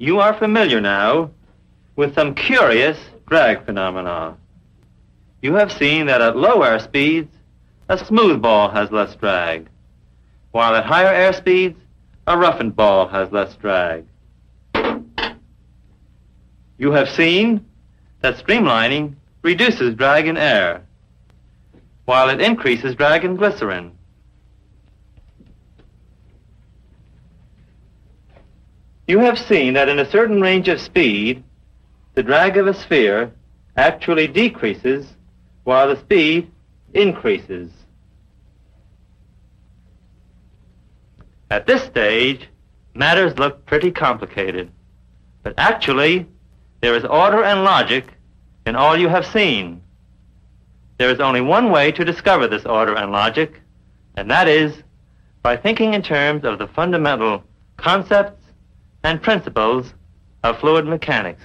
You are familiar now with some curious drag phenomena. You have seen that at low air speeds, a smooth ball has less drag, while at higher air speeds, a roughened ball has less drag. You have seen that streamlining reduces drag in air, while it increases drag in glycerin. You have seen that in a certain range of speed, the drag of a sphere actually decreases while the speed increases. At this stage, matters look pretty complicated, but actually, there is order and logic in all you have seen. There is only one way to discover this order and logic, and that is by thinking in terms of the fundamental concepts and principles of fluid mechanics.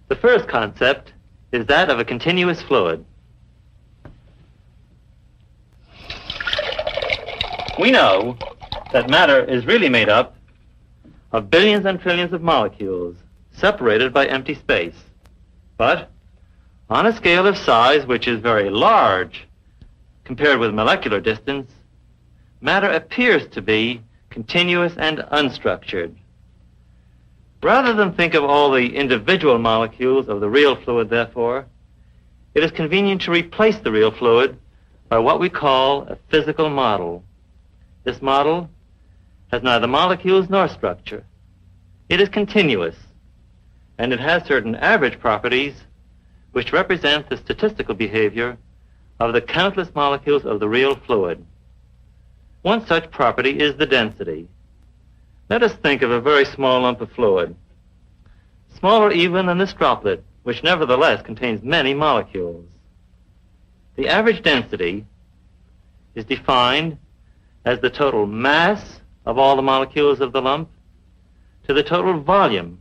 The first concept is that of a continuous fluid. We know that matter is really made up of billions and trillions of molecules separated by empty space. But on a scale of size which is very large compared with molecular distance, matter appears to be continuous and unstructured. Rather than think of all the individual molecules of the real fluid, therefore, it is convenient to replace the real fluid by what we call a physical model. This model has neither molecules nor structure. It is continuous, and it has certain average properties which represent the statistical behavior of the countless molecules of the real fluid. One such property is the density. Let us think of a very small lump of fluid, smaller even than this droplet, which nevertheless contains many molecules. The average density is defined as the total mass of all the molecules of the lump to the total volume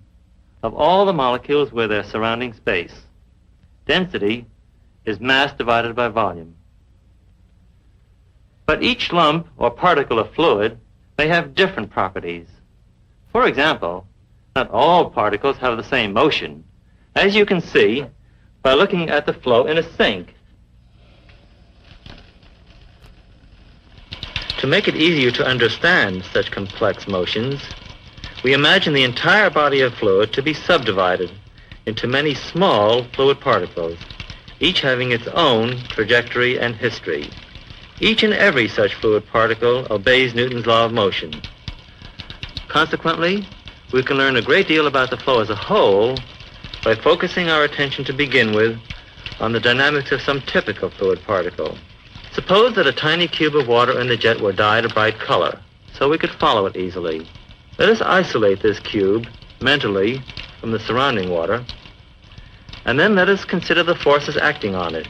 of all the molecules with their surrounding space. Density is mass divided by volume. But each lump or particle of fluid may have different properties. For example, not all particles have the same motion, as you can see by looking at the flow in a sink. To make it easier to understand such complex motions, we imagine the entire body of fluid to be subdivided into many small fluid particles, each having its own trajectory and history. Each and every such fluid particle obeys Newton's law of motion. Consequently, we can learn a great deal about the flow as a whole by focusing our attention to begin with on the dynamics of some typical fluid particle. Suppose that a tiny cube of water in the jet were dyed a bright color, so we could follow it easily. Let us isolate this cube mentally from the surrounding water, and then let us consider the forces acting on it,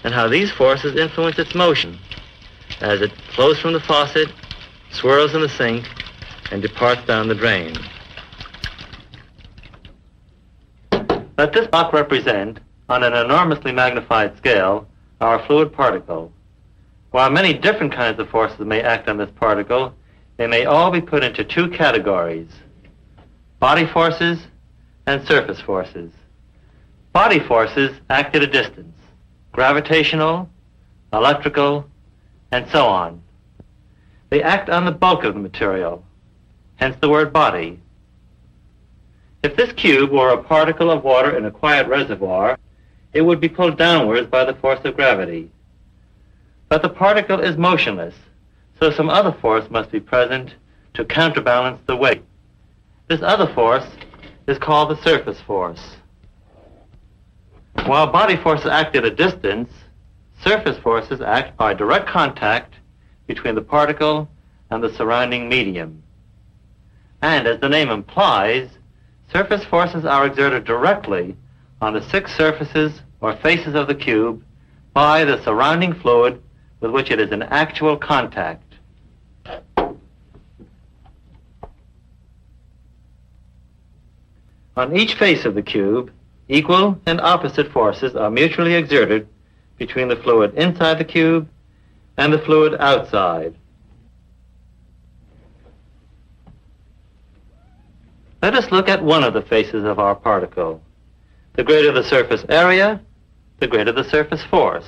and how these forces influence its motion as it flows from the faucet, swirls in the sink, and departs down the drain. Let this block represent, on an enormously magnified scale, our fluid particle. While many different kinds of forces may act on this particle, they may all be put into two categories: body forces and surface forces. Body forces act at a distance: gravitational, electrical, and so on. They act on the bulk of the material, hence the word body. If this cube were a particle of water in a quiet reservoir, it would be pulled downwards by the force of gravity. But the particle is motionless, so some other force must be present to counterbalance the weight. This other force is called the surface force. While body forces act at a distance, surface forces act by direct contact between the particle and the surrounding medium. And as the name implies, surface forces are exerted directly on the 6 surfaces or faces of the cube by the surrounding fluid with which it is in actual contact. On each face of the cube, equal and opposite forces are mutually exerted between the fluid inside the cube and the fluid outside. Let us look at one of the faces of our particle. The greater the surface area, the greater the surface force.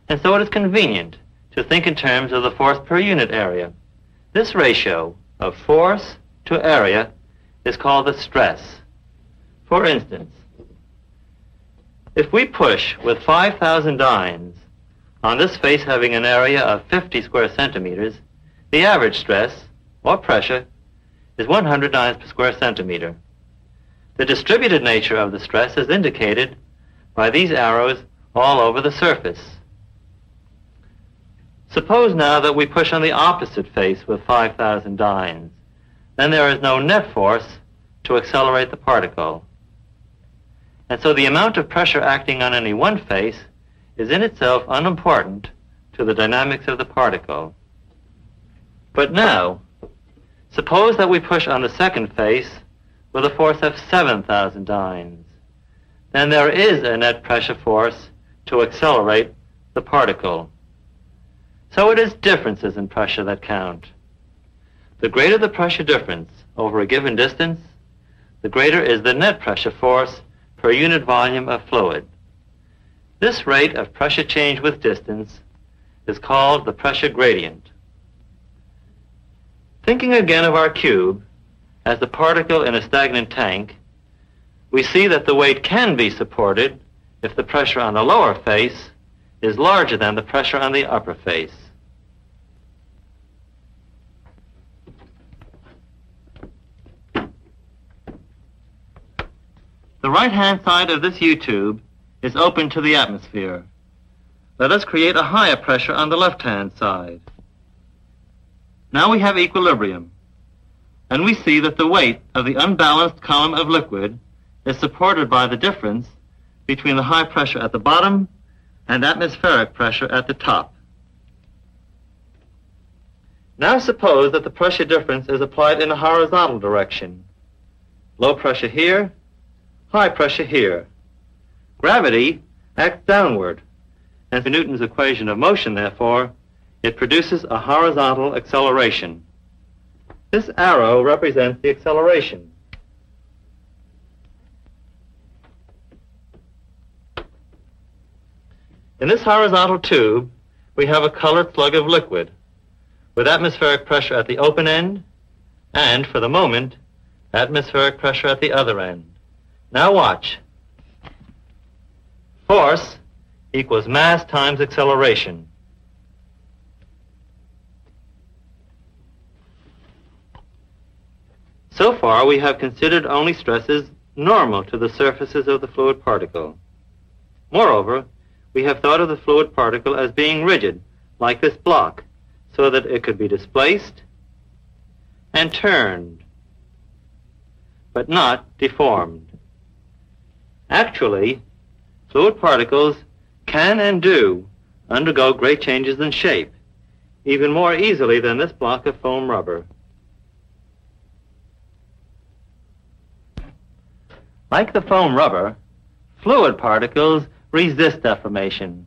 And so it is convenient to think in terms of the force per unit area. This ratio of force to area is called the stress. For instance, if we push with 5,000 dynes on this face having an area of 50 square centimeters, the average stress, or pressure, is 100 dynes per square centimeter. The distributed nature of the stress is indicated by these arrows all over the surface. Suppose now that we push on the opposite face with 5,000 dynes. Then there is no net force to accelerate the particle. And so the amount of pressure acting on any one face is in itself unimportant to the dynamics of the particle. But now, suppose that we push on the second face with a force of 7,000 dynes. Then there is a net pressure force to accelerate the particle. So it is differences in pressure that count. The greater the pressure difference over a given distance, the greater is the net pressure force per unit volume of fluid. This rate of pressure change with distance is called the pressure gradient. Thinking again of our cube as the particle in a stagnant tank, we see that the weight can be supported if the pressure on the lower face is larger than the pressure on the upper face. The right-hand side of this U-tube is open to the atmosphere. Let us create a higher pressure on the left-hand side. Now we have equilibrium, and we see that the weight of the unbalanced column of liquid is supported by the difference between the high pressure at the bottom and atmospheric pressure at the top. Now suppose that the pressure difference is applied in a horizontal direction. Low pressure here, high pressure here. Gravity acts downward, and for Newton's equation of motion, therefore, it produces a horizontal acceleration. This arrow represents the acceleration. In this horizontal tube, we have a colored slug of liquid with atmospheric pressure at the open end and, for the moment, atmospheric pressure at the other end. Now watch. Force equals mass times acceleration. So far, we have considered only stresses normal to the surfaces of the fluid particle. Moreover, we have thought of the fluid particle as being rigid, like this block, so that it could be displaced and turned, but not deformed. Actually, fluid particles can and do undergo great changes in shape, even more easily than this block of foam rubber. Like the foam rubber, fluid particles resist deformation.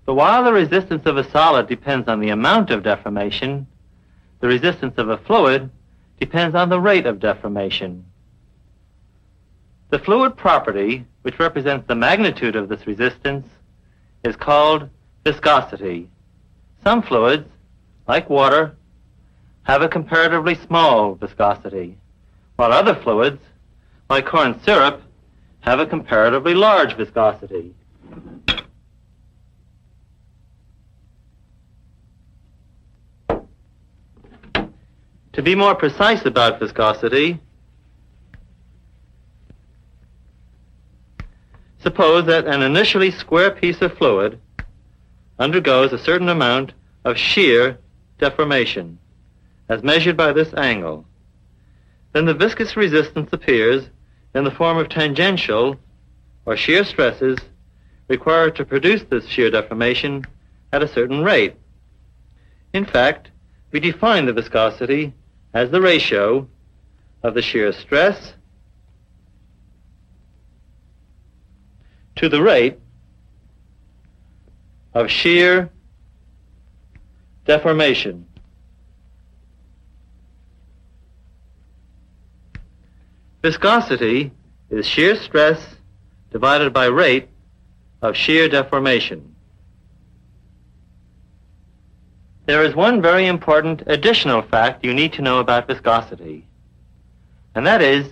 But while the resistance of a solid depends on the amount of deformation, the resistance of a fluid depends on the rate of deformation. The fluid property, which represents the magnitude of this resistance, is called viscosity. Some fluids, like water, have a comparatively small viscosity, while other fluids, like corn syrup, have a comparatively large viscosity. To be more precise about viscosity, suppose that an initially square piece of fluid undergoes a certain amount of shear deformation, as measured by this angle. Then the viscous resistance appears in the form of tangential or shear stresses required to produce this shear deformation at a certain rate. In fact, we define the viscosity as the ratio of the shear stress to the rate of shear deformation. Viscosity is shear stress divided by rate of shear deformation. There is one very important additional fact you need to know about viscosity, and that is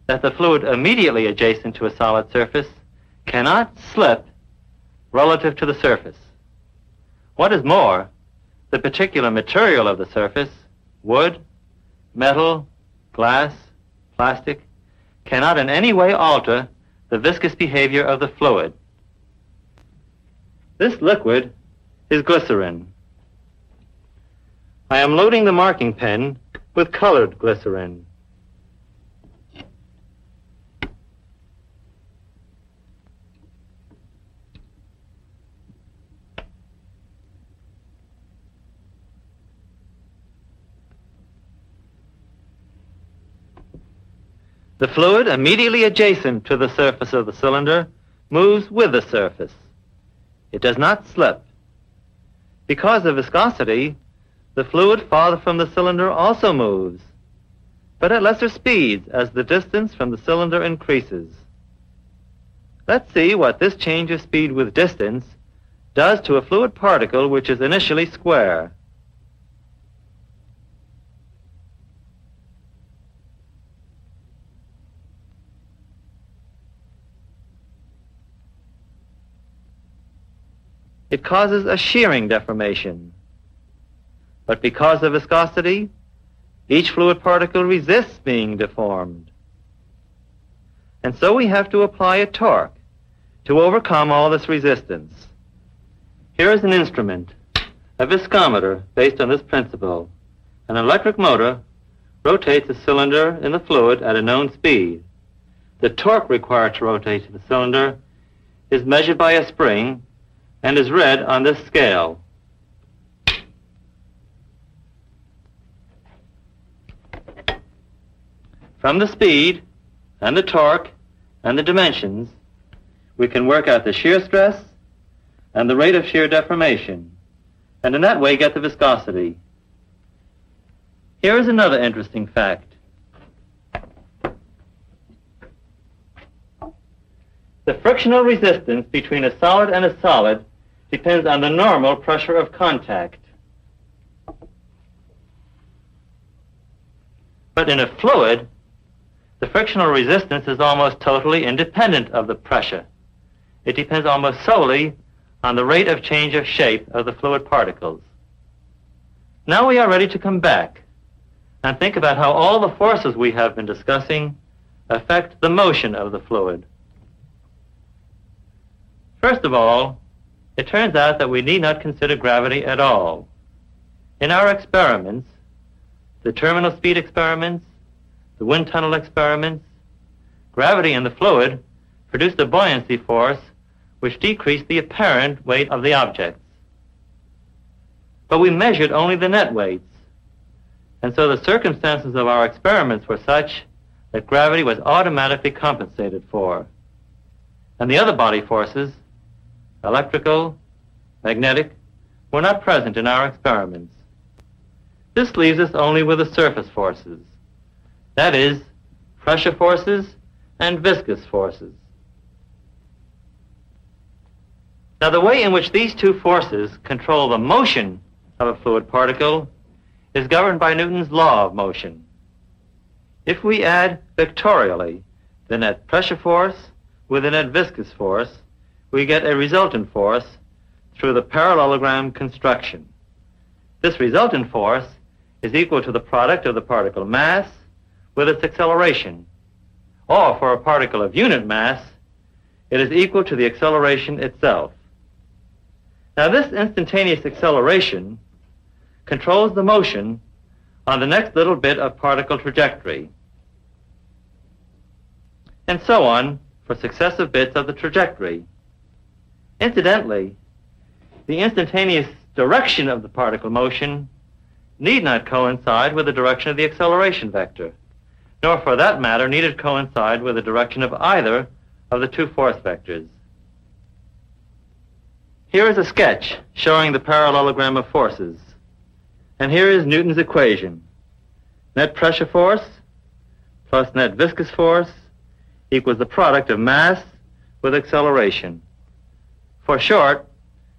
that the fluid immediately adjacent to a solid surface cannot slip relative to the surface. What is more, the particular material of the surface, wood, metal, glass, plastic, cannot in any way alter the viscous behavior of the fluid. This liquid is glycerin. I am loading the marking pen with colored glycerin. The fluid immediately adjacent to the surface of the cylinder moves with the surface. It does not slip. Because of viscosity, the fluid farther from the cylinder also moves, but at lesser speeds as the distance from the cylinder increases. Let's see what this change of speed with distance does to a fluid particle which is initially square. It causes a shearing deformation. But because of viscosity, each fluid particle resists being deformed. And so we have to apply a torque to overcome all this resistance. Here is an instrument, a viscometer, based on this principle. An electric motor rotates a cylinder in the fluid at a known speed. The torque required to rotate the cylinder is measured by a spring and is read on this scale. From the speed and the torque and the dimensions, we can work out the shear stress and the rate of shear deformation, and in that way get the viscosity. Here is another interesting fact. The frictional resistance between a solid and a solid depends on the normal pressure of contact. But in a fluid, the frictional resistance is almost totally independent of the pressure. It depends almost solely on the rate of change of shape of the fluid particles. Now we are ready to come back and think about how all the forces we have been discussing affect the motion of the fluid. First of all, it turns out that we need not consider gravity at all. In our experiments, the terminal speed experiments, the wind tunnel experiments, gravity in the fluid produced a buoyancy force which decreased the apparent weight of the objects. But we measured only the net weights, and so the circumstances of our experiments were such that gravity was automatically compensated for. And the other body forces, electrical, magnetic, were not present in our experiments. This leaves us only with the surface forces, that is, pressure forces and viscous forces. Now, the way in which these two forces control the motion of a fluid particle is governed by Newton's law of motion. If we add vectorially the net pressure force with the net viscous force, we get a resultant force through the parallelogram construction. This resultant force is equal to the product of the particle mass with its acceleration, or for a particle of unit mass, it is equal to the acceleration itself. Now, this instantaneous acceleration controls the motion on the next little bit of particle trajectory, and so on for successive bits of the trajectory. Incidentally, the instantaneous direction of the particle motion need not coincide with the direction of the acceleration vector, nor for that matter need it coincide with the direction of either of the two force vectors. Here is a sketch showing the parallelogram of forces, and here is Newton's equation. Net pressure force plus net viscous force equals the product of mass with acceleration. For short,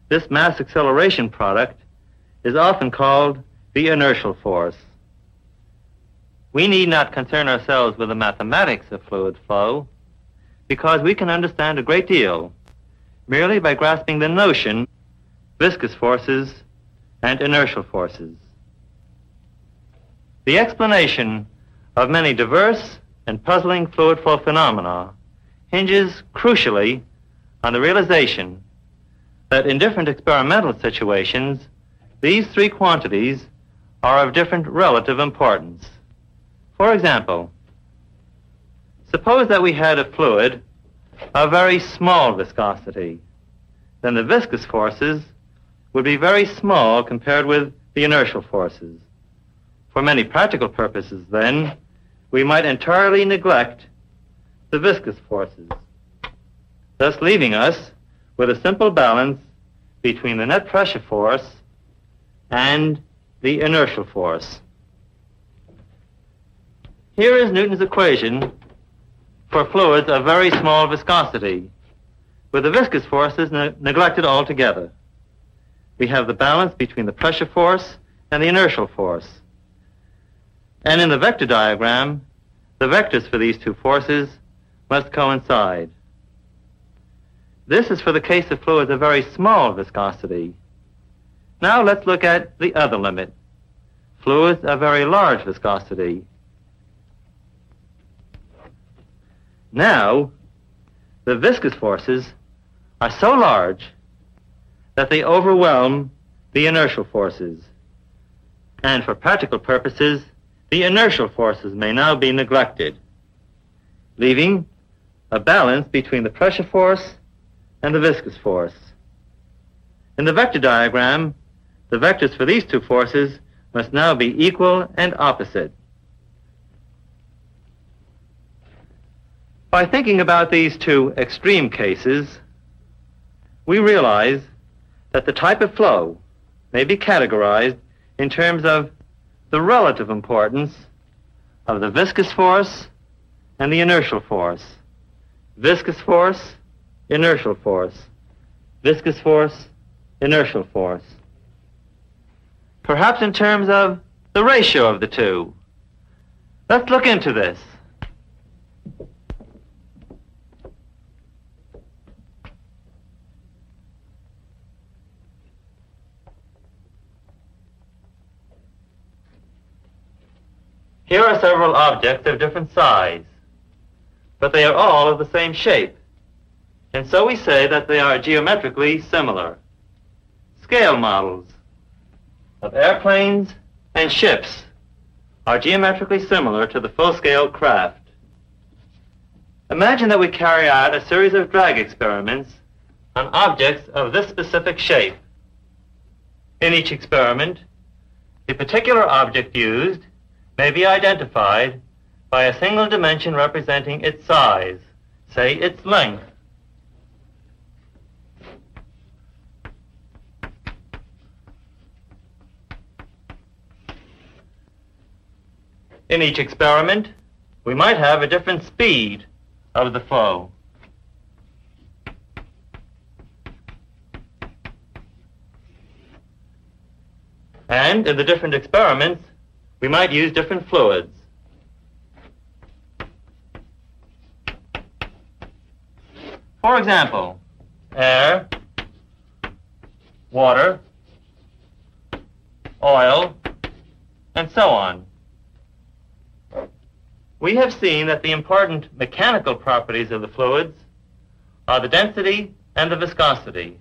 this mass acceleration product is often called the inertial force. We need not concern ourselves with the mathematics of fluid flow because we can understand a great deal merely by grasping the notion of viscous forces and inertial forces. The explanation of many diverse and puzzling fluid flow phenomena hinges crucially on the realization that in different experimental situations, these three quantities are of different relative importance. For example, suppose that we had a fluid of very small viscosity. Then the viscous forces would be very small compared with the inertial forces. For many practical purposes, then, we might entirely neglect the viscous forces, thus leaving us with a simple balance between the net pressure force and the inertial force. Here is Newton's equation for fluids of very small viscosity, with the viscous forces neglected altogether. We have the balance between the pressure force and the inertial force. And in the vector diagram, the vectors for these two forces must coincide. This is for the case of fluids of very small viscosity. Now let's look at the other limit, fluids of very large viscosity. Now, the viscous forces are so large that they overwhelm the inertial forces. And for practical purposes, the inertial forces may now be neglected, leaving a balance between the pressure force and the viscous force. In the vector diagram, the vectors for these two forces must now be equal and opposite. By thinking about these two extreme cases, we realize that the type of flow may be categorized in terms of the relative importance of the viscous force and the inertial force. Viscous force, inertial force. Viscous force, inertial force. Perhaps in terms of the ratio of the two. Let's look into this. Here are several objects of different size, but they are all of the same shape, and so we say that they are geometrically similar. Scale models of airplanes and ships are geometrically similar to the full-scale craft. Imagine that we carry out a series of drag experiments on objects of this specific shape. In each experiment, the particular object used may be identified by a single dimension representing its size, say its length. In each experiment, we might have a different speed of the flow. And in the different experiments, we might use different fluids. For example, air, water, oil, and so on. We have seen that the important mechanical properties of the fluids are the density and the viscosity.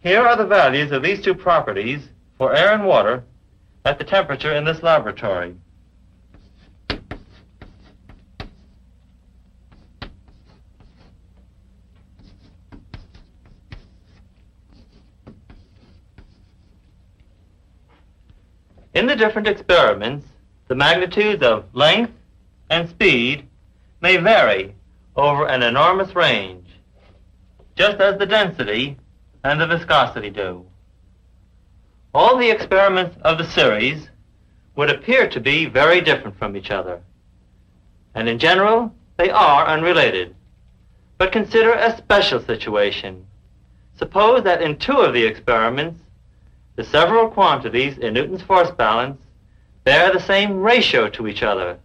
Here are the values of these two properties for air and water at the temperature in this laboratory. In the different experiments, the magnitudes of length and speed may vary over an enormous range, just as the density and the viscosity do. All the experiments of the series would appear to be very different from each other, and in general, they are unrelated. But consider a special situation. Suppose that in two of the experiments, the several quantities in Newton's force balance bear the same ratio to each other.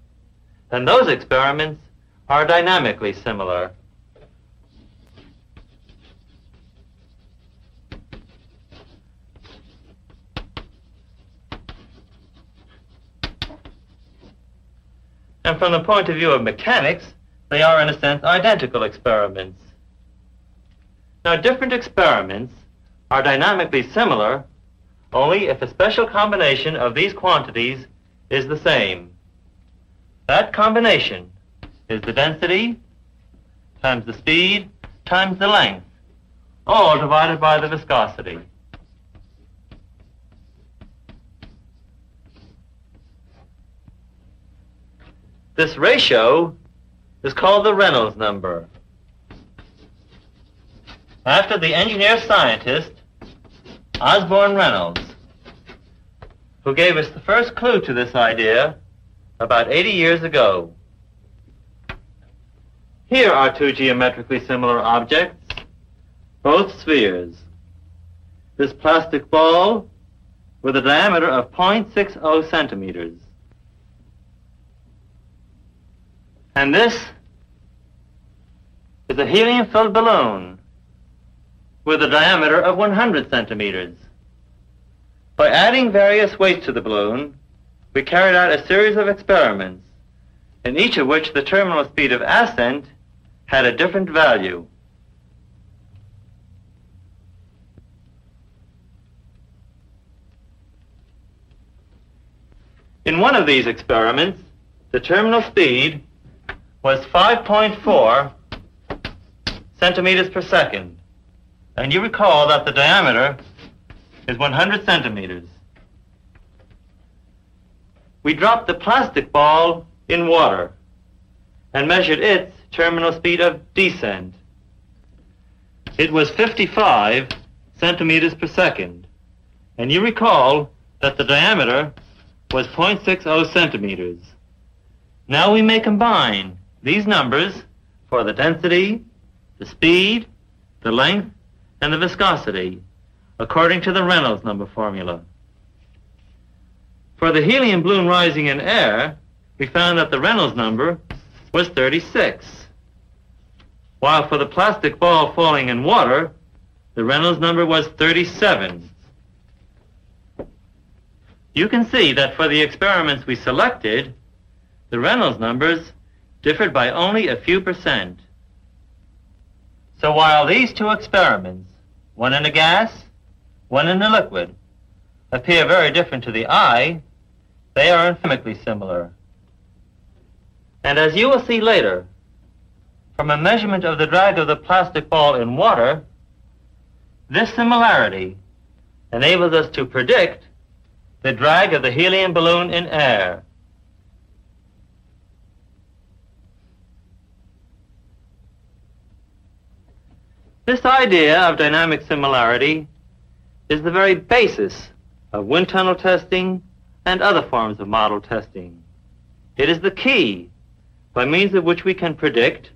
Then those experiments are dynamically similar. And from the point of view of mechanics, they are in a sense identical experiments. Now, different experiments are dynamically similar only if a special combination of these quantities is the same. That combination is the density times the speed times the length, all divided by the viscosity. This ratio is called the Reynolds number, after the engineer-scientist Osborne Reynolds, who gave us the first clue to this idea about 80 years ago. Here are two geometrically similar objects, both spheres. This plastic ball with a diameter of 0.60 centimeters. And this is a helium-filled balloon with a diameter of 100 centimeters. By adding various weights to the balloon, we carried out a series of experiments, in each of which the terminal speed of ascent had a different value. In one of these experiments, the terminal speed was 5.4 centimeters per second. And you recall that the diameter is 100 centimeters. We dropped the plastic ball in water and measured its terminal speed of descent. It was 55 centimeters per second. And you recall that the diameter was 0.60 centimeters. Now we may combine these numbers for the density, the speed, the length, and the viscosity, according to the Reynolds number formula. For the helium balloon rising in air, we found that the Reynolds number was 36, while for the plastic ball falling in water, the Reynolds number was 37. You can see that for the experiments we selected, the Reynolds numbers differed by only a few %. So while these two experiments, one in a gas, one in a liquid, appear very different to the eye, they are empirically similar. And as you will see later, from a measurement of the drag of the plastic ball in water, this similarity enables us to predict the drag of the helium balloon in air. This idea of dynamic similarity is the very basis of wind tunnel testing and other forms of model testing. It is the key by means of which we can predict,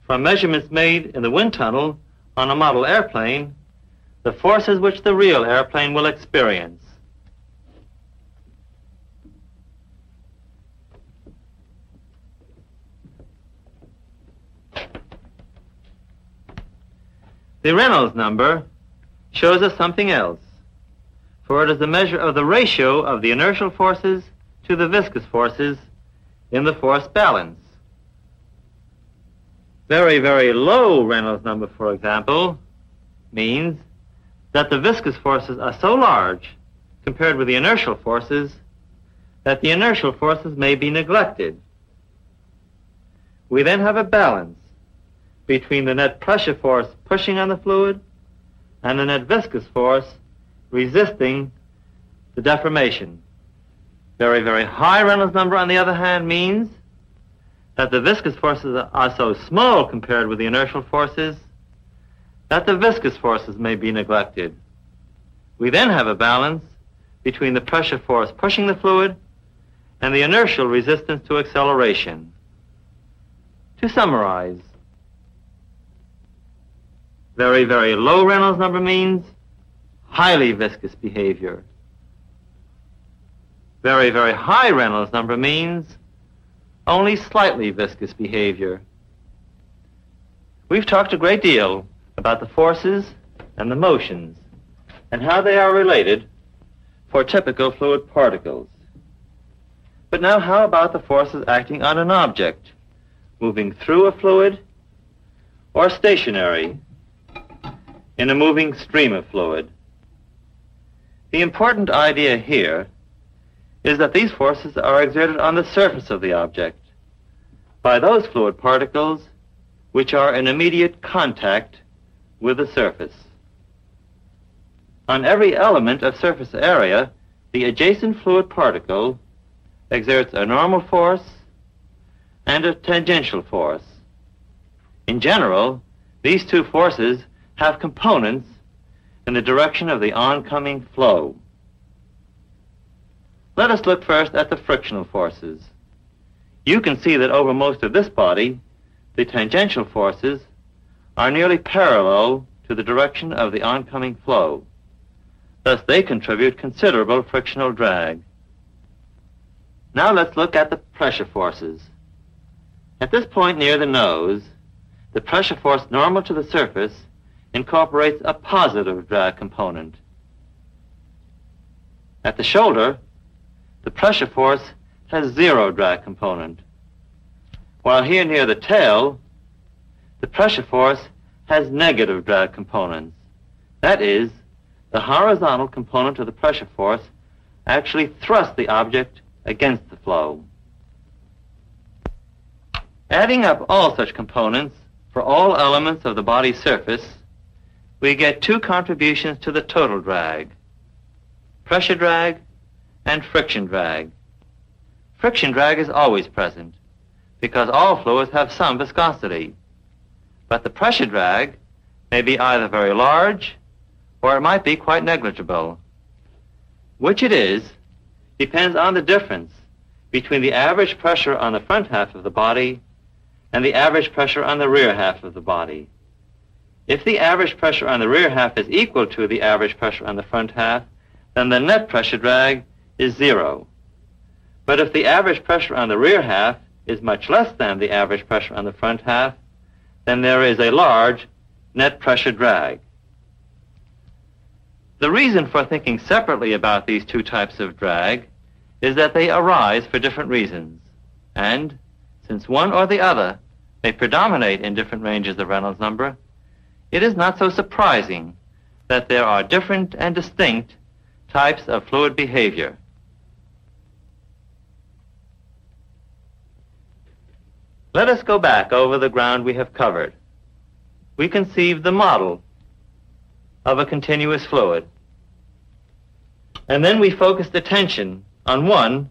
from measurements made in the wind tunnel on a model airplane, the forces which the real airplane will experience. The Reynolds number shows us something else, for it is a measure of the ratio of the inertial forces to the viscous forces in the force balance. Very, very low Reynolds number, for example, means that the viscous forces are so large compared with the inertial forces that the inertial forces may be neglected. We then have a balance between the net pressure force pushing on the fluid and the net viscous force resisting the deformation. Very, very high Reynolds number, on the other hand, means that the viscous forces are so small compared with the inertial forces that the viscous forces may be neglected. We then have a balance between the pressure force pushing the fluid and the inertial resistance to acceleration. To summarize, very, very low Reynolds number means highly viscous behavior. Very, very high Reynolds number means only slightly viscous behavior. We've talked a great deal about the forces and the motions and how they are related for typical fluid particles. But now how about the forces acting on an object, moving through a fluid or stationary in a moving stream of fluid? The important idea here is that these forces are exerted on the surface of the object by those fluid particles which are in immediate contact with the surface. On every element of surface area, the adjacent fluid particle exerts a normal force and a tangential force. In general, these two forces have components in the direction of the oncoming flow. Let us look first at the frictional forces. You can see that over most of this body, the tangential forces are nearly parallel to the direction of the oncoming flow. Thus, they contribute considerable frictional drag. Now let's look at the pressure forces. At this point near the nose, the pressure force normal to the surface incorporates a positive drag component. At the shoulder, the pressure force has zero drag component, while here near the tail, the pressure force has negative drag components. That is, the horizontal component of the pressure force actually thrusts the object against the flow. Adding up all such components for all elements of the body's surface, we get two contributions to the total drag: pressure drag and friction drag. Friction drag is always present because all fluids have some viscosity, but the pressure drag may be either very large or it might be quite negligible. Which it is depends on the difference between the average pressure on the front half of the body and the average pressure on the rear half of the body. If the average pressure on the rear half is equal to the average pressure on the front half, then the net pressure drag is zero. But if the average pressure on the rear half is much less than the average pressure on the front half, then there is a large net pressure drag. The reason for thinking separately about these two types of drag is that they arise for different reasons, and since one or the other may predominate in different ranges of Reynolds number, it is not so surprising that there are different and distinct types of fluid behavior. Let us go back over the ground we have covered. We conceived the model of a continuous fluid, and then we focused attention on one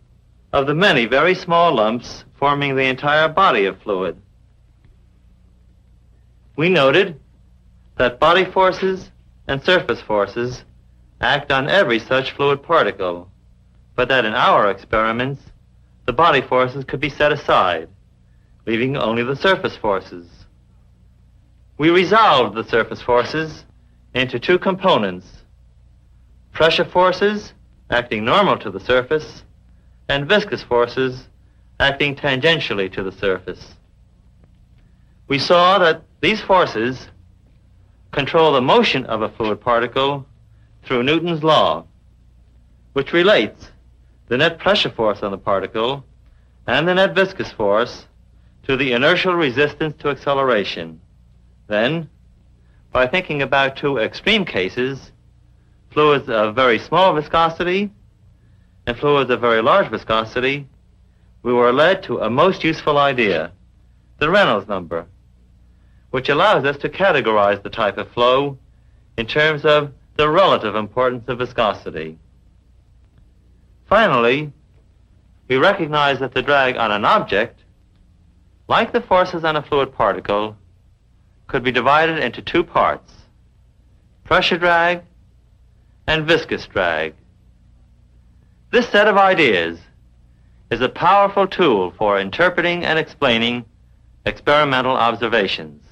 of the many very small lumps forming the entire body of fluid. We noted that body forces and surface forces act on every such fluid particle, but that in our experiments, the body forces could be set aside, leaving only the surface forces. We resolved the surface forces into two components: pressure forces acting normal to the surface and viscous forces acting tangentially to the surface. We saw that these forces control the motion of a fluid particle through Newton's law, which relates the net pressure force on the particle and the net viscous force to the inertial resistance to acceleration. Then, by thinking about two extreme cases, fluids of very small viscosity and fluids of very large viscosity, we were led to a most useful idea, the Reynolds number, which allows us to categorize the type of flow in terms of the relative importance of viscosity. Finally, we recognize that the drag on an object like the forces on a fluid particle, could be divided into two parts, pressure drag and viscous drag. This set of ideas is a powerful tool for interpreting and explaining experimental observations.